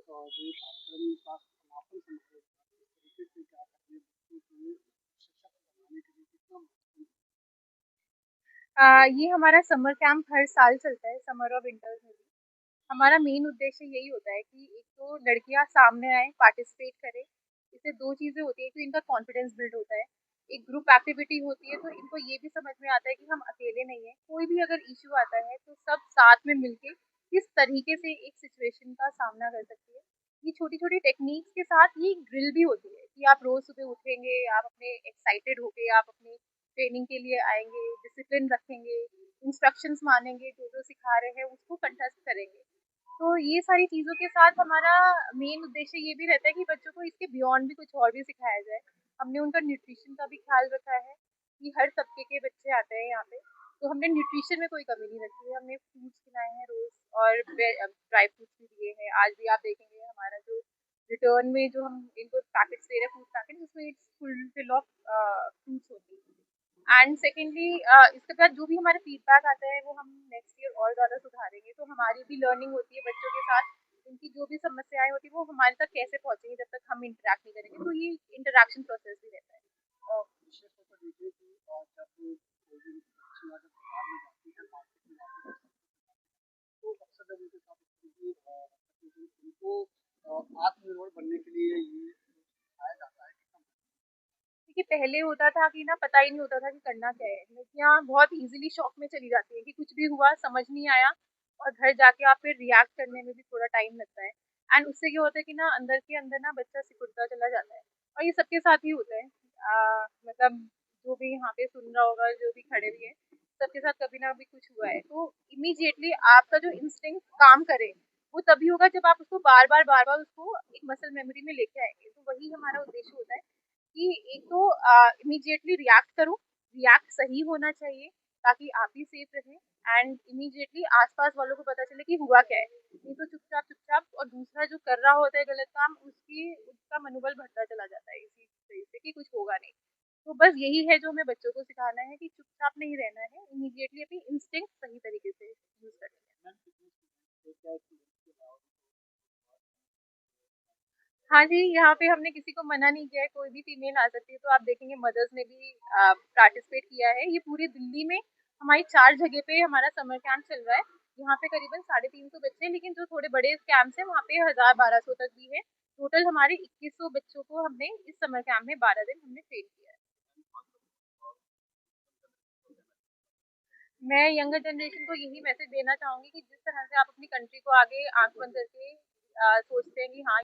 जो कार्यक्रम का समापन समारोह था, इस तरीके से क्या करने बच्चों को सशक्त बनाने के लिए कितना महत्वपूर्ण है? ये हमारा समर कैंप हर साल चलता है, समर और विंटर्स में भी। हमारा मेन उद्देश्य यही होता है कि एक तो लड़कियां सामने आए, पार्टिसिपेट करें। इससे दो चीजें होती है कि इनका कॉन्फिडेंस बिल्ड होता है, एक ग्रुप एक्टिविटी होती है, तो इनको ये भी समझ में आता है कि हम अकेले नहीं हैं। कोई भी अगर इश्यू आता है तो सब साथ में मिलके किस तरीके से एक सिचुएशन का सामना कर सकती है। ये छोटी छोटी टेक्निक्स के साथ ये ड्रिल भी होती है कि आप रोज सुबह उठेंगे, आप अपने एक्साइटेड होके आप अपने ट्रेनिंग के लिए आएंगे, डिसिप्लिन रखेंगे, इंस्ट्रक्शंस मानेंगे, जो जो सिखा रहे हैं उसको कंटेस्ट करेंगे। तो ये सारी चीज़ों के साथ हमारा मेन उद्देश्य ये भी रहता है कि बच्चों को इसके बियॉन्ड भी कुछ और भी सिखाया जाए। हमने उनका न्यूट्रिशन का भी ख्याल रखा है कि हर तबके के बच्चे आते हैं यहाँ पे, तो हमने न्यूट्रिशन में कोई कमी नहीं रखी है। हमने फ्रूट्स खिलाए हैं रोज, और ड्राई फ्रूट्स भी दिए हैं। आज भी आप देखेंगे हमारा जो रिटर्न में जो हम इनको पैकेट्स दे रहे हैं, फूड पैकेट, उसमें it's full fill of fruits होती है। एंड सेकेंडली इसके बाद जो भी हमारा फीडबैक आता है वो हम नेक्स्ट ईयर और ज़्यादा सुधारेंगे। तो हमारी भी लर्निंग होती है बच्चों के साथ, उनकी जो भी समस्याएं होती है वो हमारे तक कैसे पहुंचेंगी जब तक हम इंटरेक्ट नहीं करेंगे। तो ये इंटरेक्शन प्रोसेस भी रहता है। और विशेष तौर पर देखिए कि जब कोई भी बच्चियाँ जब बाजार में जाती हैं, मार्केट में जाती हैं, तो अक्सर जब उनके साथ इस तरह की उनको आत्मनिर्भर बनने के लिए ये सिखाया जाता है कि देखिए पहले होता था कि ना पता ही नहीं होता था कि करना क्या है। लड़कियां बहुत इजीली शॉक में चली जाती है कि कुछ भी हुआ, समझ नहीं आया, और घर जाके आप फिर रिएक्ट करने में भी थोड़ा टाइम लगता है। एंड उससे क्या होता है कि ना अंदर के अंदर ना बच्चा सिकुड़ता चला जाता है। और ये सबके साथ ही होता है। मतलब जो भी यहाँ पे सुन रहा होगा, जो भी खड़े भी है, सबके साथ कभी ना कभी कुछ हुआ है। तो इमीडिएटली आपका जो इंस्टिंक्ट काम करे वो तभी होगा जब आप उसको बार बार उसको एक मसल मेमोरी में लेके आएंगे। तो वही हमारा उद्देश्य होता है कि एक तो इमीडिएटली रिएक्ट करो, रिएक्ट सही होना चाहिए ताकि आप भी सेफ रहें, एंड इमीडिएटली आसपास वालों को पता चले कि हुआ क्या है। नहीं तो चुपचाप चुपचाप, और दूसरा जो कर रहा होता है गलत काम, उसकी उसका मनोबल बढ़ता चला जाता है इसी वजह से कि कुछ होगा नहीं। तो बस यही है जो हमें बच्चों को सिखाना है कि चुपचाप नहीं रहना है, इमीडिएटली अपनी इंस्टिंक्ट सही तरीके से यूज करनी है। मैम कितने स्टूडेंट्स क्या स्टूडेंट्स के अलावा हाँ जी, यहाँ पे हमने किसी को मना नहीं किया है, कोई भी फीमेल आ सकती है। तो आप देखेंगे मदर्स ने भी पार्टिसिपेट किया है। ये पूरी दिल्ली में हमारी 4 जगह पे हमारा समर कैंप चल रहा है। यहाँ पे करीबन 350 बच्चे हैं, लेकिन जो थोड़े बड़े कैंप्स हैं वहाँ पे 1000-1200 तक भी है। टोटल हमारे 2100 बच्चों को हमने इस समर कैंप में 12 दिन हमने ट्रेन किया है। मैं यंगर जनरेशन को यही मैसेज देना चाहूंगी कि जिस तरह से आप अपनी कंट्री को आगे आंख बंद करके सोचते हैं कि हाँ